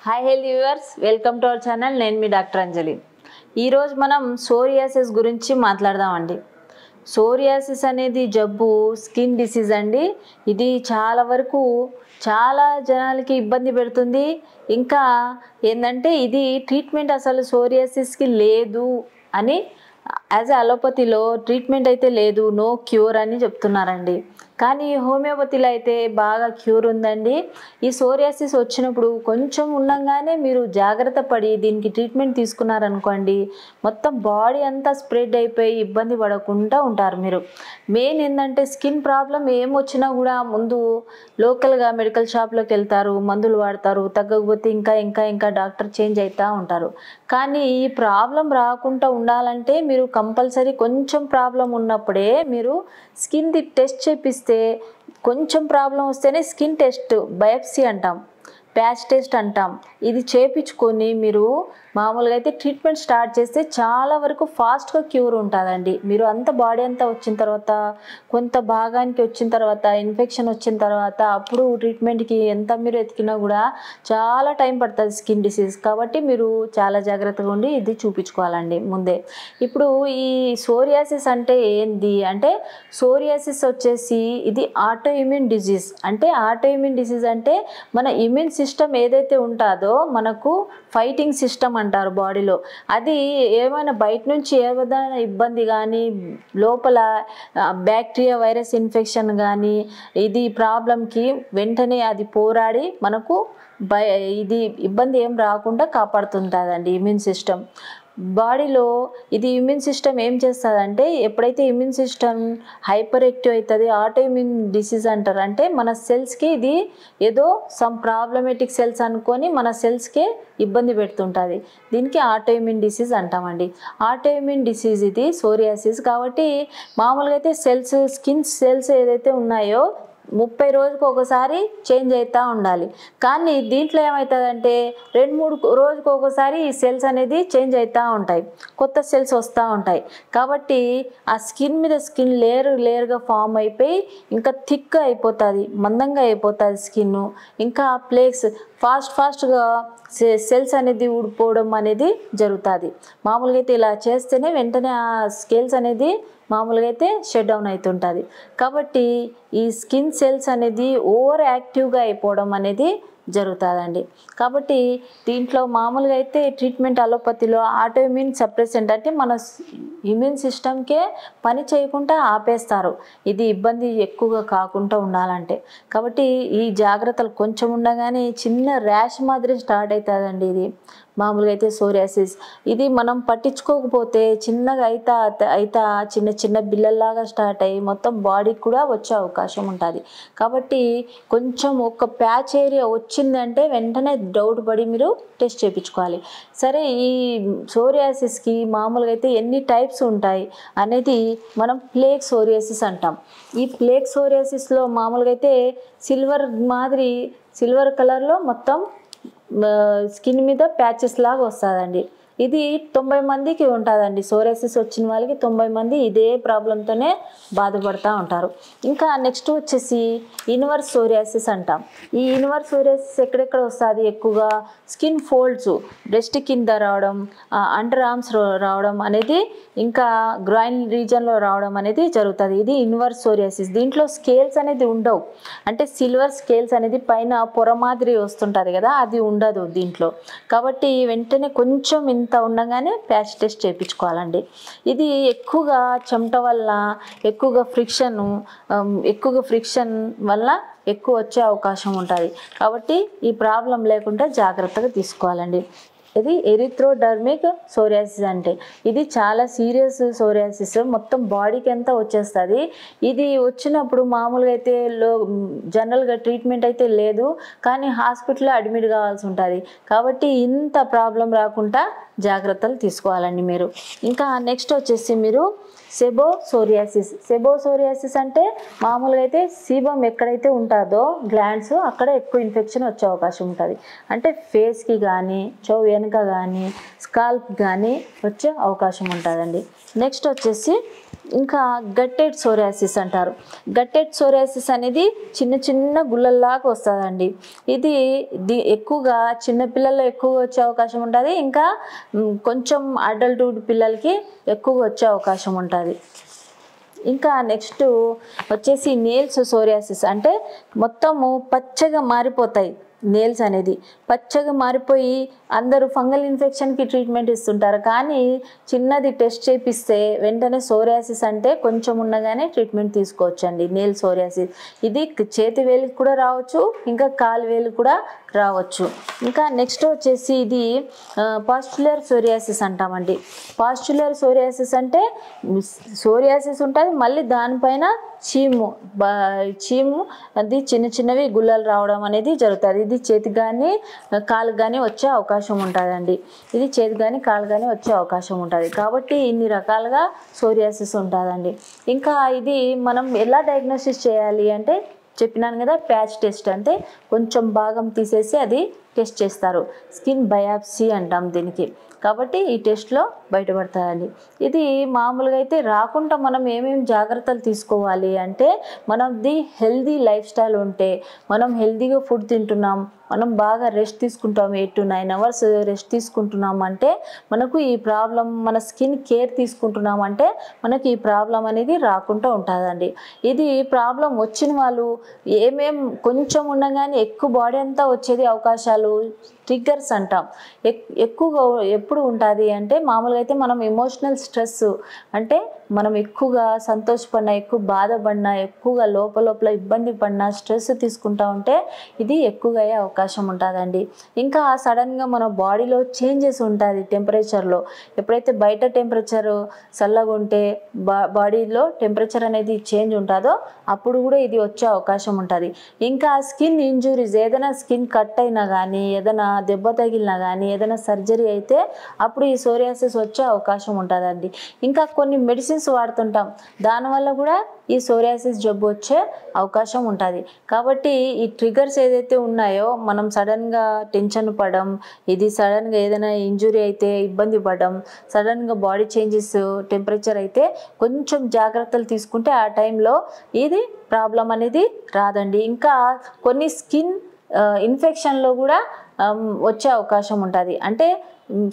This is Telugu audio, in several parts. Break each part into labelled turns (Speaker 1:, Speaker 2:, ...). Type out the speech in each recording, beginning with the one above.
Speaker 1: Hi healthy viewers, welcome to our channel. నేను మీ డాక్టర్ అంజలి. ఈరోజు మనం సోరియాసిస్ గురించి మాట్లాడదామండి. సోరియాసిస్ అనేది జబ్బు, స్కిన్ డిసీజ్ అండి. ఇది చాలా వరకు చాలా జనాలకి ఇబ్బంది పెడుతుంది. ఇంకా ఏంటంటే ఇది ట్రీట్మెంట్ అసలు సోరియాసిస్కి లేదు అని యాజ్ అలోపతిలో ట్రీట్మెంట్ అయితే లేదు, నో క్యూర్ అని చెప్తున్నారండి. కానీ హోమియోపతిలో అయితే బాగా క్యూర్ ఉందండి. ఈ సోరియాసిస్ వచ్చినప్పుడు కొంచెం ఉండగానే మీరు జాగ్రత్త పడి దీనికి ట్రీట్మెంట్ తీసుకున్నారనుకోండి, మొత్తం బాడీ అంతా స్ప్రెడ్ అయిపోయి ఇబ్బంది పడకుండా ఉంటారు మీరు. మెయిన్ ఏంటంటే స్కిన్ ప్రాబ్లం ఏమొచ్చినా కూడా ముందు లోకల్గా మెడికల్ షాప్లోకి వెళ్తారు, మందులు వాడతారు, తగ్గకపోతే ఇంకా డాక్టర్ చేంజ్ అవుతూ ఉంటారు. కానీ ఈ ప్రాబ్లం రాకుండా ఉండాలంటే మీరు కంపల్సరీ కొంచెం ప్రాబ్లం ఉన్నప్పుడే మీరు స్కిన్ది టెస్ట్ చేపిస్తే, కొంచెం ప్రాబ్లం వస్తేనే స్కిన్ టెస్ట్, బయాప్సీ అంటాం, ప్యాచ్ టెస్ట్ అంటాం, ఇది చేపించుకొని మీరు మామూలుగా అయితే ట్రీట్మెంట్ స్టార్ట్ చేస్తే చాలా వరకు ఫాస్ట్గా క్యూర్ ఉంటుందండి. మీరు అంత బాడీ అంతా వచ్చిన తర్వాత, కొంత భాగానికి వచ్చిన తర్వాత, ఇన్ఫెక్షన్ వచ్చిన తర్వాత అప్పుడు ట్రీట్మెంట్కి ఎంత మీరు ఎతికినా కూడా చాలా టైం పడుతుంది స్కిన్ డిసీజ్. కాబట్టి మీరు చాలా జాగ్రత్తగా ఉండి ఇది చూపించుకోవాలండి ముందే. ఇప్పుడు ఈ సోరియాసిస్ అంటే ఏంది అంటే, సోరియాసిస్ వచ్చేసి ఇది ఆటో ఇమ్యూన్ డిసీజ్. అంటే ఆటో ఇమ్యూన్ డిసీజ్ అంటే మన ఇమ్యూన్ సిస్టమ్ ఏదైతే ఉంటుందో, మనకు ఫైటింగ్ సిస్టమ్ అంటారు బాడీలో, అది ఏమైనా బయట నుంచి ఏమైనా ఇబ్బంది కానీ, లోపల బ్యాక్టీరియా వైరస్ ఇన్ఫెక్షన్ కానీ, ఇది ప్రాబ్లంకి వెంటనే అది పోరాడి మనకు ఇది ఇబ్బంది ఏం రాకుండా కాపాడుతుంటుందండి ఇమ్యూన్ సిస్టమ్. బాడీలో ఇది ఇమ్యూన్ సిస్టమ్ ఏం చేస్తుందంటే, ఎప్పుడైతే ఇమ్యూన్ సిస్టమ్ హైపర్ యాక్టివ్ అవుతుంది, ఆటో ఇమ్యూన్ డిసీజ్ అంటారు. అంటే మన సెల్స్కి ఇది ఏదో సమ్ ప్రాబ్లమేటిక్ సెల్స్ అనుకొని మన సెల్స్కే ఇబ్బంది పెడుతుంటుంది. దీనికి ఆటో ఇమ్యూన్ డిసీజ్ అంటామండి. ఆటో ఇమ్యూన్ డిసీజ్ ఇది సోరియాసిస్. కాబట్టి మామూలుగా అయితే సెల్స్, స్కిన్ సెల్స్ ఏదైతే ఉన్నాయో 30 రోజులకు ఒకసారి చేంజ్ అవుతూ ఉండాలి. కానీ దీంట్లో ఏమవుతుందంటే 2-3 రోజులకు ఒకసారి ఈ సెల్స్ అనేది చేంజ్ అవుతూ ఉంటాయి, కొత్త సెల్స్ వస్తూ ఉంటాయి. కాబట్టి ఆ స్కిన్ మీద స్కిన్ లేయర్గా ఫామ్ అయిపోయి ఇంకా థిక్గా అయిపోతుంది, మందంగా అయిపోతుంది స్కిన్. ఇంకా ప్లేక్స్ ఫాస్ట్గా సెల్స్ అనేది ఊడిపోవడం అనేది జరుగుతుంది. మామూలుగా అయితే ఇలా చేస్తేనే వెంటనే ఆ స్కేల్స్ అనేది మామూలుగా అయితే షట్ డౌన్ అవుతుంటుంది. కాబట్టి ఈ స్కిన్ సెల్స్ అనేది ఓవర్ యాక్టివ్గా అయిపోవడం అనేది జరుగుతుందండి. కాబట్టి దీంట్లో మామూలుగా అయితే ట్రీట్మెంట్ అలోపతిలో ఆటో ఇమ్యూన్ సప్రెసెంట్ అంటే మన ఇమ్యూన్ సిస్టమ్కే పని చేయకుండా ఆపేస్తారు, ఇది ఇబ్బంది ఎక్కువగా కాకుండా ఉండాలంటే. కాబట్టి ఈ జాగ్రత్తలు కొంచెం ఉండగానే చిన్న ర్యాష్ మాదిరి స్టార్ట్ అవుతుందండి. ఇది మామూలుగా అయితే సోరియాసిస్ ఇది మనం పట్టించుకోకపోతే చిన్నగా అయితా చిన్న బిల్లల్లాగా స్టార్ట్ అయ్యి మొత్తం బాడీకి కూడా వచ్చే అవకాశం ఉంటుంది. కాబట్టి కొంచెం ఒక ప్యాచ్ ఏరియా వచ్చిందంటే వెంటనే డౌట్ పడి మీరు టెస్ట్ చేయించుకోవాలి. సరే, ఈ సోరియాసిస్కి మామూలుగా అయితే ఎన్ని టైప్స్ ఉంటాయి అనేది మనం ప్లేక్ సోరియాసిస్ అంటాం. ఈ ప్లేక్ సోరియాసిస్లో మామూలుగా అయితే సిల్వర్ కలర్లో మొత్తం స్కిన్ మీద ప్యాచెస్ లాగా వస్తుందండి. ఇది 90 మందికి ఉంటుందండి. సోరియాసిస్ వచ్చిన వాళ్ళకి 90 మంది ఇదే ప్రాబ్లంతోనే బాధపడుతూ ఉంటారు. ఇంకా నెక్స్ట్ వచ్చేసి ఇన్వర్స్ సోరియాసిస్ అంటాం. ఈ ఇన్వర్స్ సోరియాసిస్ ఎక్కడెక్కడ వస్తుంది ఎక్కువగా, స్కిన్ ఫోల్డ్స్, బ్రెస్ట్ కింద రావడం, అండర్ ఆర్మ్స్ రావడం అనేది, ఇంకా గ్రాయిన్ రీజన్లో రావడం అనేది జరుగుతుంది. ఇది ఇన్వర్స్ సోరియాసిస్. దీంట్లో స్కేల్స్ అనేది ఉండవు. అంటే సిల్వర్ స్కేల్స్ అనేది పైన పొర మాదిరి వస్తుంటుంది కదా, అది ఉండదు దీంట్లో. కాబట్టి వెంటనే కొంచెం ఇంత ఉండగానే ప్యాచ్ టెస్ట్ చేయించుకోవాలండి. ఇది ఎక్కువగా చెమట వల్ల, ఎక్కువగా ఫ్రిక్షన్ వల్ల ఎక్కువ వచ్చే అవకాశం ఉంటుంది. కాబట్టి ఈ ప్రాబ్లం లేకుండా జాగ్రత్తగా తీసుకోవాలండి. ఇది ఎరిథ్రోడర్మిక్ సోరియాసిస్ అంటే ఇది చాలా సీరియస్ సోరియాసిస్, మొత్తం బాడీకి అంతా వచ్చేస్తుంది. ఇది వచ్చినప్పుడు మామూలుగా అయితే జనరల్గా ట్రీట్మెంట్ అయితే లేదు, కానీ హాస్పిటల్లో అడ్మిట్ కావాల్సి ఉంటుంది. కాబట్టి ఇంత ప్రాబ్లం రాకుండా జాగ్రత్తలు తీసుకోవాలండి మీరు. ఇంకా నెక్స్ట్ వచ్చేసి మీరు సెబోసోరియాసిస్ అంటే మామూలుగా అయితే సీబం ఎక్కడైతే ఉంటుందో గ్లాండ్స్, అక్కడ ఎక్కువ ఇన్ఫెక్షన్ వచ్చే అవకాశం ఉంటుంది. అంటే ఫేస్కి కానీ, చెవు వెనుక కానీ, స్కాల్ప్ కానీ వచ్చే అవకాశం ఉంటుందండి. నెక్స్ట్ వచ్చేసి ఇంకా గట్టెడ్ సోరియాసిస్ అంటారు. గట్టెడ్ సోరియాసిస్ అనేది చిన్న చిన్న గుల్లల్లాగా వస్తుందండి. ఇది ఎక్కువగా చిన్నపిల్లల్లో ఎక్కువగా వచ్చే అవకాశం ఉంటుంది. ఇంకా కొంచెం అడల్ట్హుడ్ పిల్లలకి ఎక్కువగా వచ్చే అవకాశం ఉంటుంది. ఇంకా నెక్స్ట్ వచ్చేసి నేల్స్ సోరియాసిస్, అంటే మొత్తము పచ్చగా మారిపోతాయి. నేల్స్ అనేది పచ్చగా మారిపోయి అందరూ ఫంగల్ ఇన్ఫెక్షన్కి ట్రీట్మెంట్ ఇస్తుంటారు, కానీ చిన్నది టెస్ట్ చేపిస్తే వెంటనే సోరియాసిస్ అంటే కొంచెం ఉండగానే ట్రీట్మెంట్ తీసుకోవచ్చండి. నేల్ సోరియాసిస్ ఇది చేతి వేలికి కూడా రావచ్చు, ఇంకా కాలు వేలు కూడా రావచ్చు. ఇంకా నెక్స్ట్ వచ్చేసి ఇది పాస్చులర్ సోరియాసిస్ అంటామండి. పాస్చులర్ సోరియాసిస్ అంటే సోరియాసిస్ ఉంటుంది, మళ్ళీ దానిపైన చీము అది చిన్న చిన్నవి గుల్లలు రావడం అనేది జరుగుతుంది. ఇది చేతికి కానీ కాలుకి కానీ వచ్చే అవకాశం ఉంటుందండి. ఇది చేతికి కానీ కాలు కానీ వచ్చే అవకాశం ఉంటుంది. కాబట్టి ఇన్ని రకాలుగా సోరియాసిస్ ఉంటుందండి. ఇంకా ఇది మనం ఎలా డయాగ్నోసిస్ చేయాలి అంటే చెప్పినాను కదా, ప్యాచ్ టెస్ట్, అంటే కొంచెం భాగం తీసేసి అది టెస్ట్ చేస్తారు. స్కిన్ బయాప్సీ అంటాం దీనికి. కాబట్టి ఈ టెస్ట్లో బయటపడతాయండి. ఇది మామూలుగా అయితే రాకుండా మనం ఏమేమి జాగ్రత్తలు తీసుకోవాలి అంటే, మనది హెల్దీ లైఫ్ స్టైల్ ఉంటే, మనం హెల్దీగా ఫుడ్ తింటున్నాం, మనం బాగా రెస్ట్ తీసుకుంటాం, 8 to 9 hours రెస్ట్ తీసుకుంటున్నాం అంటే మనకు ఈ ప్రాబ్లం, మన స్కిన్ కేర్ తీసుకుంటున్నాం అంటే మనకి ఈ ప్రాబ్లం అనేది రాకుండా ఉంటుందండి. ఇది ప్రాబ్లం వచ్చిన వాళ్ళు కొంచెం ఉండగానే ఎక్కువ బాడీ అంతా వచ్చేది అవకాశాలు ట్రిగ్గర్స్ అంటాం. ఎక్కువగా ఎప్పుడు ఉంటుంది అంటే మామూలుగా అయితే మనం ఎమోషనల్ స్ట్రెస్, అంటే మనం ఎక్కువగా సంతోషపడినా, ఎక్కువ బాధపడినా, ఎక్కువగా లోపల ఇబ్బంది పడినా, స్ట్రెస్ తీసుకుంటా ఉంటే ఇది ఎక్కువగా అయ్యే అవకాశం ఉంటుందండి. ఇంకా సడన్గా మన బాడీలో చేంజెస్ ఉంటుంది టెంపరేచర్లో. ఎప్పుడైతే బయట టెంపరేచర్ చల్లగా ఉంటే బాడీలో టెంపరేచర్ అనేది చేంజ్ ఉంటుందో అప్పుడు కూడా ఇది వచ్చే అవకాశం ఉంటుంది. ఇంకా స్కిన్ ఇంజురీస్, ఏదైనా స్కిన్ కట్ అయినా కానీ, ఏదైనా దెబ్బ తగిలినా కానీ, ఏదైనా సర్జరీ అయితే అప్పుడు ఈ సోరియాసిస్ వచ్చే అవకాశం ఉంటుందండి. ఇంకా కొన్ని మెడిసిన్స్ వాడుతుంటాం, దానివల్ల కూడా ఈ సోరియాసిస్ జబ్బు వచ్చే అవకాశం ఉంటుంది. కాబట్టి ఈ ట్రిగర్స్ ఏదైతే ఉన్నాయో, మనం సడన్గా టెన్షన్ పడడం, ఇది సడన్గా ఏదైనా ఇంజురీ అయితే ఇబ్బంది పడడం, సడన్గా బాడీ చేంజెస్, టెంపరేచర్ అయితే కొంచెం జాగ్రత్తలు తీసుకుంటే ఆ టైంలో ఇది ప్రాబ్లం అనేది రాదండి. ఇంకా కొన్ని స్కిన్ ఇన్ఫెక్షన్లో కూడా వచ్చే అవకాశం ఉంటుంది. అంటే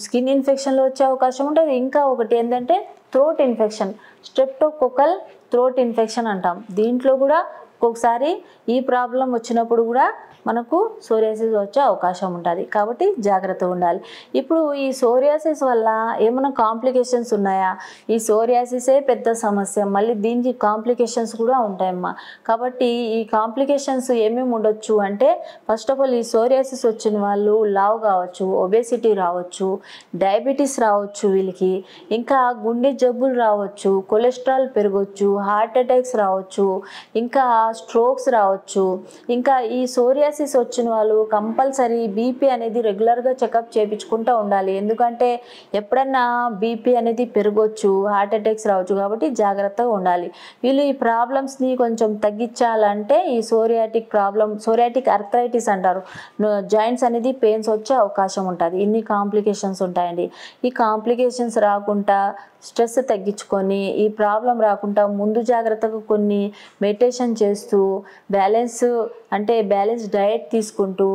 Speaker 1: స్కిన్ ఇన్ఫెక్షన్లో వచ్చే అవకాశం ఉంటుంది. ఇంకా ఒకటి ఏంటంటే throat infection, streptococcal throat infection అంటాం. దీంట్లో కూడా ఒక్కొక్కసారి ఈ ప్రాబ్లం వచ్చినప్పుడు కూడా మనకు సోరియాసిస్ వచ్చే అవకాశం ఉంటుంది. కాబట్టి జాగ్రత్తగా ఉండాలి. ఇప్పుడు ఈ సోరియాసిస్ వల్ల ఏమైనా కాంప్లికేషన్స్ ఉన్నాయా? ఈ సోరియాసిసే పెద్ద సమస్య, మళ్ళీ దీనికి కాంప్లికేషన్స్ కూడా ఉంటాయమ్మా. కాబట్టి ఈ కాంప్లికేషన్స్ ఏమేమి ఉండొచ్చు అంటే, ఫస్ట్ ఆఫ్ ఆల్ ఈ సోరియాసిస్ వచ్చిన వాళ్ళు లావు కావచ్చు, ఒబేసిటీ రావచ్చు, డయాబెటీస్ రావచ్చు వీళ్ళకి, ఇంకా గుండె జబ్బులు రావచ్చు, కొలెస్ట్రాల్ పెరగవచ్చు, హార్ట్ అటాక్స్ రావచ్చు, ఇంకా స్ట్రోక్స్ రావచ్చు. ఇంకా ఈ సోరియాసిస్ వచ్చిన వాళ్ళు కంపల్సరీ బీపీ అనేది రెగ్యులర్గా చెకప్ చేయించుకుంటూ ఉండాలి. ఎందుకంటే ఎప్పుడన్నా బీపీ అనేది పెరగవచ్చు, హార్ట్ అటాక్స్ రావచ్చు. కాబట్టి జాగ్రత్తగా ఉండాలి. వీళ్ళు ఈ ప్రాబ్లమ్స్ని కొంచెం తగ్గించాలంటే ఈ సోరియాటిక్ ఆర్థరైటిస్ అంటారు, జాయింట్స్ అనేది పెయిన్స్ వచ్చే అవకాశం ఉంటుంది. ఇన్ని కాంప్లికేషన్స్ ఉంటాయండి. ఈ కాంప్లికేషన్స్ రాకుండా, స్ట్రెస్ తగ్గించుకొని, ఈ ప్రాబ్లం రాకుండా ముందు జాగ్రత్తగా కొన్ని మెడిటేషన్ చేస్తూ, బ్యాలెన్స్ డయట్ తీసుకుంటూ,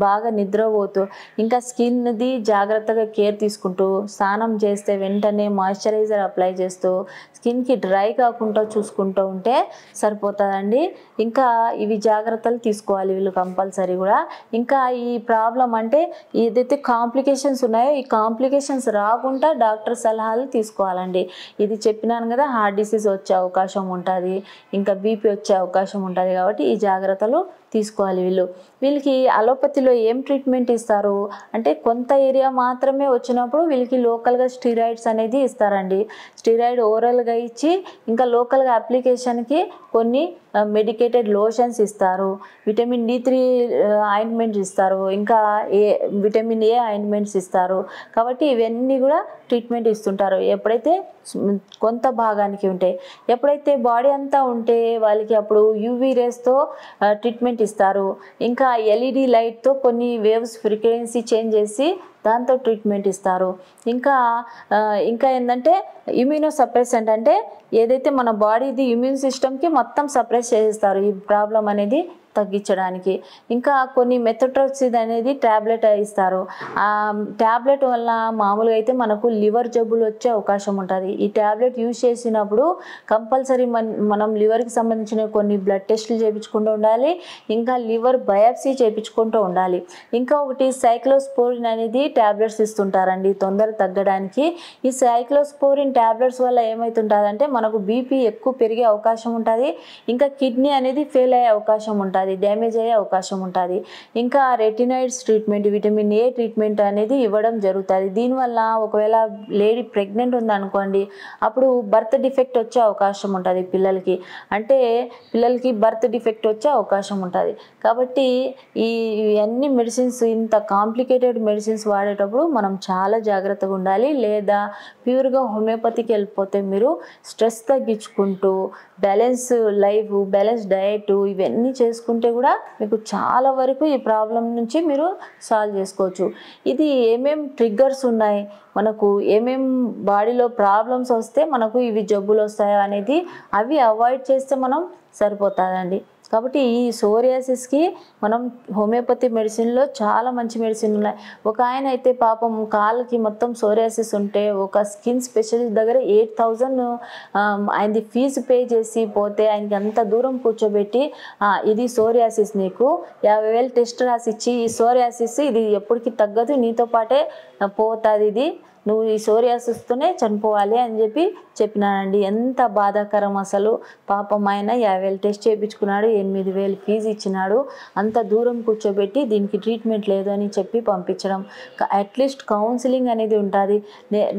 Speaker 1: బాగా నిద్రపోతూ, ఇంకా స్కిన్ది జాగ్రత్తగా కేర్ తీసుకుంటూ, స్నానం చేస్తే వెంటనే మాయిశ్చరైజర్ అప్లై చేస్తూ, స్కిన్కి డ్రై కాకుండా చూసుకుంటూ ఉంటే సరిపోతుందండి. ఇంకా ఇవి జాగ్రత్తలు తీసుకోవాలి వీళ్ళు కంపల్సరీ కూడా. ఇంకా ఈ ప్రాబ్లం అంటే ఏదైతే కాంప్లికేషన్స్ ఉన్నాయో ఈ కాంప్లికేషన్స్ రాకుండా డాక్టర్ సలహాలు తీసుకోవాలండి. ఇది చెప్పినాను కదా, హార్ట్ డిసీజ్ వచ్చే అవకాశం ఉంటుంది, ఇంకా బీపీ వచ్చే అవకాశం ఉంటుంది. కాబట్టి ఈ జాగ్రత్తలు తీసుకోవాలి వీళ్ళకి అలోపతిలో ఏం ట్రీట్మెంట్ ఇస్తారు అంటే, కొంత ఏరియా మాత్రమే వచ్చినప్పుడు వీళ్ళకి లోకల్గా స్టీరాయిడ్స్ అనేది ఇస్తారండి. స్టీరాయిడ్ ఓరల్గా ఇచ్చి, ఇంకా లోకల్గా అప్లికేషన్కి కొన్ని మెడికేటెడ్ లోషన్స్ ఇస్తారు, విటమిన్ D3 ఆయింట్మెంట్స్ ఇస్తారు, ఇంకా విటమిన్ A ఆయింట్మెంట్స్ ఇస్తారు. కాబట్టి ఇవన్నీ కూడా ట్రీట్మెంట్ ఇస్తుంటారు ఎప్పుడైతే కొంత భాగానికి ఉంటే. ఎప్పుడైతే బాడీ అంతా ఉంటే వాళ్ళకి అప్పుడు యూవీ రేస్తో ట్రీట్మెంట్ ఇస్తారు. ఇంకా LED లైట్తో కొన్ని వేవ్స్ ఫ్రీక్వెన్సీ చేంజ్ చేసి దాంతో ట్రీట్మెంట్ ఇస్తారు. ఇంకా ఇంకా ఏంటంటే ఇమ్యూనో సప్రెసెంట్ అంటే ఏదైతే మన బాడీది ఇమ్యూన్ సిస్టమ్కి మొత్తం సప్రెస్ చేస్తారు ఈ ప్రాబ్లం అనేది తగ్గించడానికి. ఇంకా కొన్ని మెథోట్రెక్సిడ్ అనేది ట్యాబ్లెట్ ఇస్తారు. ఆ ట్యాబ్లెట్ వల్ల మామూలుగా అయితే మనకు లివర్ జబ్బులు వచ్చే అవకాశం ఉంటుంది. ఈ ట్యాబ్లెట్ యూజ్ చేసినప్పుడు కంపల్సరీ మనం లివర్కి సంబంధించిన కొన్ని బ్లడ్ టెస్టులు చేయించుకుంటూ ఉండాలి. ఇంకా లివర్ బయాప్సీ చేయించుకుంటూ ఉండాలి. ఇంకా ఒకటి సైక్లోస్పోరిన్ అనేది ట్యాబ్లెట్స్ ఇస్తుంటారండి తొందర తగ్గడానికి. ఈ సైక్లోస్పోరిన్ ట్యాబ్లెట్స్ వల్ల ఏమవుతుంటుందంటే మనకు బీపీ ఎక్కువ పెరిగే అవకాశం ఉంటుంది. ఇంకా కిడ్నీ అనేది ఫెయిల్ అయ్యే అవకాశం ఉంటుంది, డ్యామేజ్ అయ్యే అవకాశం ఉంటుంది. ఇంకా retinoids treatment, vitamin A treatment అనేది ఇవ్వడం జరుగుతుంది. దీనివల్ల ఒకవేళ లేడీ ప్రెగ్నెంట్ ఉందనుకోండి, అప్పుడు బర్త్ డిఫెక్ట్ వచ్చే అవకాశం ఉంటుంది పిల్లలకి. అంటే పిల్లలకి బర్త్ డిఫెక్ట్ వచ్చే అవకాశం ఉంటుంది. కాబట్టి ఇవన్నీ మెడిసిన్స్, ఇంత కాంప్లికేటెడ్ మెడిసిన్స్ వాడేటప్పుడు మనం చాలా జాగ్రత్తగా ఉండాలి. లేదా ప్యూర్గా హోమియోపతికి వెళ్ళిపోతే మీరు స్ట్రెస్ తగ్గించుకుంటూ బ్యాలెన్స్ లైఫ్, బ్యాలెన్స్ డయట్ ఇవన్నీ చేసుకుంటే కూడా మీకు చాలా వరకు ఈ ప్రాబ్లం నుంచి మీరు సాల్వ్ చేసుకోవచ్చు. ఇది ఏమేం ట్రిగ్గర్స్ ఉన్నాయి, మనకు ఏమేం బాడీలో ప్రాబ్లమ్స్ వస్తే మనకు ఇవి జబ్బులు వస్తాయో అనేది అవి అవాయిడ్ చేస్తే మనం సరిపోతుందండి. కాబట్టి ఈ సోరియాసిస్కి మనం హోమియోపతి మెడిసిన్లో చాలా మంచి మెడిసిన్ ఉన్నాయి. ఒక ఆయన అయితే పాపం కాళ్ళకి మొత్తం సోరియాసిస్ ఉంటే ఒక స్కిన్ స్పెషలిస్ట్ దగ్గర 8,000 ఆయనది ఫీజు పే చేసి పోతే ఆయనకి అంత దూరం కూర్చోబెట్టి ఇది సోరియాసిస్, నీకు 50,000 టెస్ట్ రాసి ఇచ్చి ఈ సోరియాసిస్ ఇది ఎప్పటికీ తగ్గదు, నీతో పాటే పోతుంది, ఇది నువ్వు ఈ సోరియాసిస్తోనే చనిపోవాలి అని చెప్పినానండి. ఎంత బాధాకరం అసలు. పాపం ఆయన 50,000 టెస్ట్ చేయించుకున్నాడు, 8,000 ఫీజు ఇచ్చినాడు. అంత దూరం కూర్చోబెట్టి దీనికి ట్రీట్మెంట్ లేదు అని చెప్పి పంపించడం. అట్లీస్ట్ కౌన్సిలింగ్ అనేది ఉంటుంది.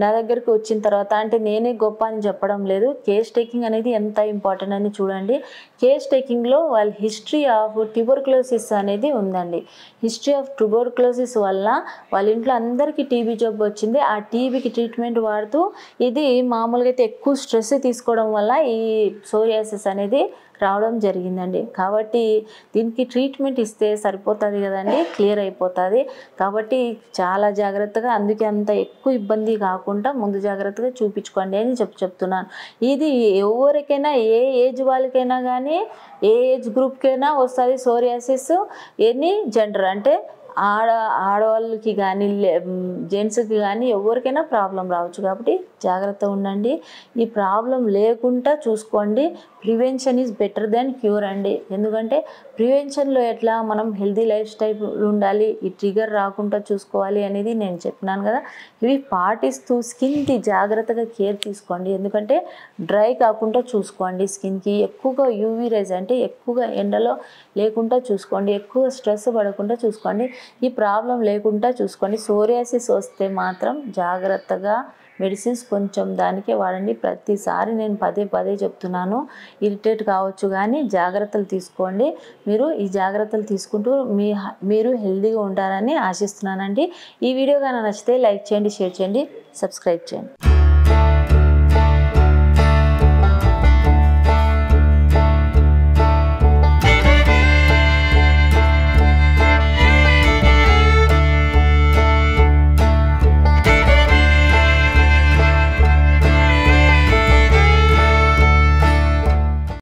Speaker 1: నా దగ్గరికి వచ్చిన తర్వాత, అంటే నేనే గొప్ప అని చెప్పడం లేదు, కేస్ టేకింగ్ అనేది ఎంత ఇంపార్టెంట్ అని చూడండి. కేస్ టేకింగ్లో వాళ్ళ హిస్టరీ ఆఫ్ ట్యూబర్క్లోసిస్ అనేది ఉందండి. హిస్టరీ ఆఫ్ ట్యూబర్క్లోసిస్ వల్ల వాళ్ళ ఇంట్లో అందరికీ టీబీ జబ్బు వచ్చింది. ఆ టీబీకి ట్రీట్మెంట్ వాడుతూ ఇది మామూలుగా అయితే ఎక్కువ స్ట్రెస్ తీసుకోవడం వల్ల ఈ సోరియాసిస్ అనేది రావడం జరిగిందండి. కాబట్టి దీనికి ట్రీట్మెంట్ ఇస్తే సరిపోతుంది కదండి, క్లియర్ అయిపోతుంది. కాబట్టి చాలా జాగ్రత్తగా, అందుకే అంత ఎక్కువ ఇబ్బంది కాకుండా ముందు జాగ్రత్తగా చూపించుకోండి అని చెప్తున్నాను. ఇది ఎవరికైనా, ఏ ఏజ్ వాళ్ళకైనా కానీ, ఏ ఏజ్ గ్రూప్కైనా వస్తుంది సోరియాసిస్. ఎనీ జెండర్ అంటే ఆడవాళ్ళకి కానీ జెంట్స్కి కానీ ఎవరికైనా ప్రాబ్లం రావచ్చు. కాబట్టి జాగ్రత్తగా ఉండండి. ఈ ప్రాబ్లం లేకుండా చూసుకోండి. Prevention is better than cure అండి. ఎందుకంటే ప్రివెన్షన్లో ఎట్లా మనం హెల్తీ లైఫ్ స్టైల్ ఉండాలి, ఈ ట్రిగర్ రాకుండా చూసుకోవాలి అనేది నేను చెప్పినాను కదా. ఇవి పాటిస్తూ స్కిన్కి జాగ్రత్తగా కేర్ తీసుకోండి. ఎందుకంటే డ్రై కాకుండా చూసుకోండి. స్కిన్కి ఎక్కువగా యూవీ రేస్ అంటే ఎక్కువగా ఎండలో లేకుండా చూసుకోండి. ఎక్కువ స్ట్రెస్ పడకుండా చూసుకోండి. ఈ ప్రాబ్లం లేకుండా చూసుకోండి. సోరియాసిస్ వస్తే మాత్రం జాగ్రత్తగా మెడిసిన్స్ కొంచెం దానికే వాడండి. ప్రతిసారి నేను పదే చెప్తున్నాను, ఇరిటేట్ కావచ్చు కానీ జాగ్రత్తలు తీసుకోండి. మీరు ఈ జాగ్రత్తలు తీసుకుంటూ మీరు హెల్తీగా ఉంటారని ఆశిస్తున్నానండి. ఈ వీడియో కానీ నచ్చితే లైక్ చేయండి, షేర్ చేయండి, సబ్స్క్రైబ్ చేయండి.